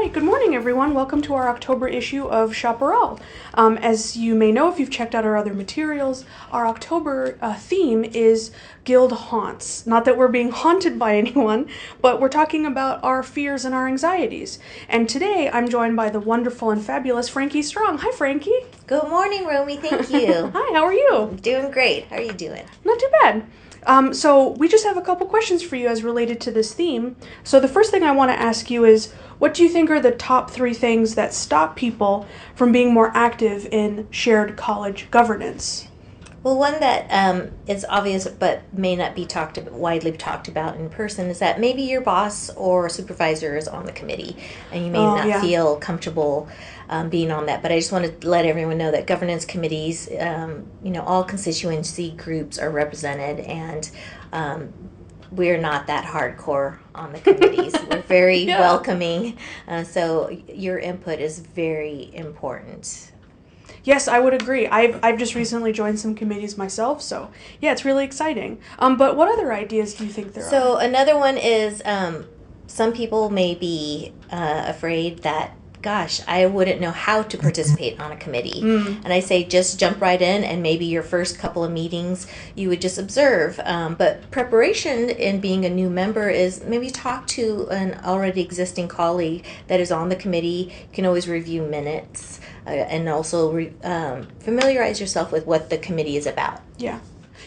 right, good morning everyone. Welcome to our October issue of Chaparral. As you may know if you've checked out our other materials, our October theme is Guild Haunts. Not that we're being haunted by anyone, but we're talking about our fears and our anxieties. And today I'm joined by the wonderful and fabulous Frankie Strong. Hi Frankie. Good morning, Romy. Thank you. Hi, how are you? Doing great. How are you doing? Not too bad. So we just have a couple questions for you as related to this theme. So the first thing I want to ask you is, what do you think are the top 3 things that stop people from being more active in shared college governance? Well, one that is obvious but may not be widely talked about in person is that maybe your boss or supervisor is on the committee and you may not feel comfortable being on that. But I just want to let everyone know that governance committees, all constituency groups are represented, and we're not that hardcore on the committees. We're very welcoming, so your input is very important. Yes, I would agree. I've just recently joined some committees myself, so yeah, it's really exciting. But what other ideas do you think there are? So another one is some people may be afraid that, gosh, I wouldn't know how to participate on a committee. And I say just jump right in, and maybe your first couple of meetings you would just observe. But preparation in being a new member is maybe talk to an already existing colleague that is on the committee. You can always review minutes and also familiarize yourself with what the committee is about. Yeah.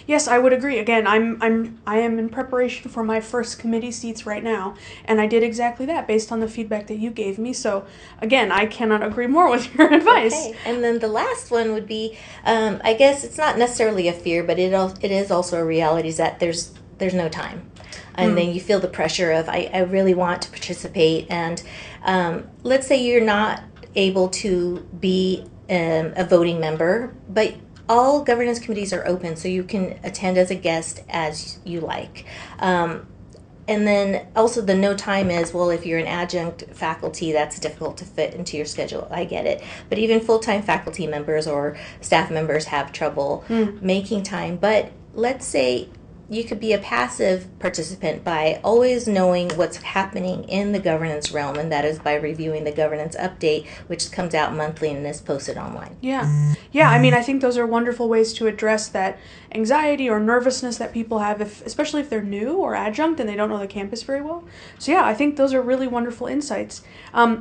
Yes, I would agree. Again, I am in preparation for my first committee seats right now, and I did exactly that based on the feedback that you gave me. So, again, I cannot agree more with your advice. Okay. And then the last one would be, I guess it's not necessarily a fear, but it is also a reality, is that there's no time. And then you feel the pressure of, I really want to participate. And let's say you're not able to be a voting member, but all governance committees are open, so you can attend as a guest as you like. And then also the no time is, well, if you're an adjunct faculty, that's difficult to fit into your schedule. I get it. But even full-time faculty members or staff members have trouble making time. But let's say you could be a passive participant by always knowing what's happening in the governance realm, and that is by reviewing the governance update, which comes out monthly and is posted online. Yeah. Yeah, I mean, I think those are wonderful ways to address that anxiety or nervousness that people have, especially if they're new or adjunct and they don't know the campus very well. So yeah, I think those are really wonderful insights.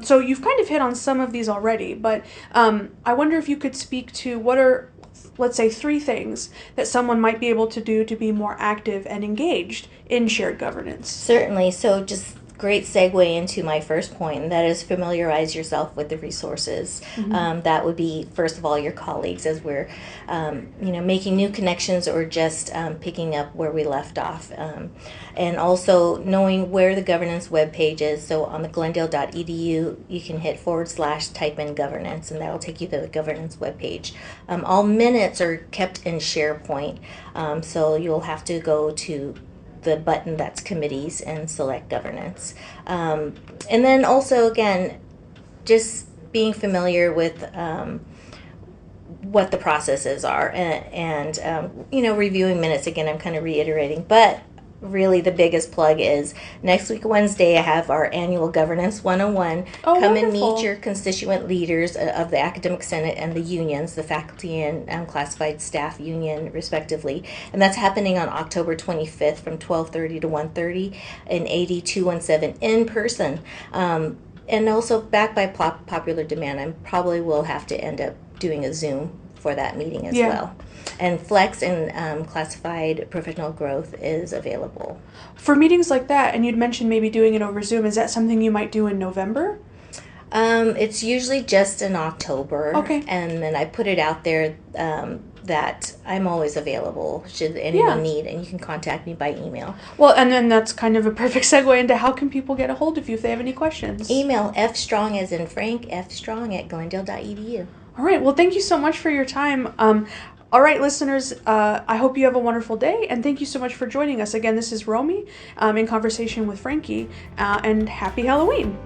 So you've kind of hit on some of these already, but I wonder if you could speak to what are, let's say, 3 things that someone might be able to do to be more active and engaged in shared governance. Certainly. So just great segue into my first point, and that is familiarize yourself with the resources. That would be, first of all, your colleagues, as we're making new connections or just picking up where we left off. And also knowing where the governance webpage is. So on the glendale.edu, you can hit / type in governance, and that'll take you to the governance webpage. All minutes are kept in SharePoint, so you'll have to go to the button that's committees and select governance. And then also, again, just being familiar with what the processes are, and reviewing minutes. Again, I'm kind of reiterating, but really the biggest plug is next week Wednesday I have our annual Governance 101. Oh, Come wonderful. and meet your constituent leaders of the Academic Senate and the unions, the faculty and classified staff union respectively. And that's happening on October 25th from 12:30 to 1:30 in 8217 in person. And also backed by popular demand, I probably will have to end up doing a Zoom for that meeting as well. And Flex and classified professional growth is available. For meetings like that, and you'd mentioned maybe doing it over Zoom, is that something you might do in November? It's usually just in October. Okay. And then I put it out there that I'm always available should anyone need, and you can contact me by email. Well, and then that's kind of a perfect segue into how can people get a hold of you if they have any questions? Email fstrong as in Frank, fstrong@glendale.edu. All right. Well, thank you so much for your time. All right, listeners, I hope you have a wonderful day, and thank you so much for joining us. Again, this is Romy in conversation with Frankie, and happy Halloween.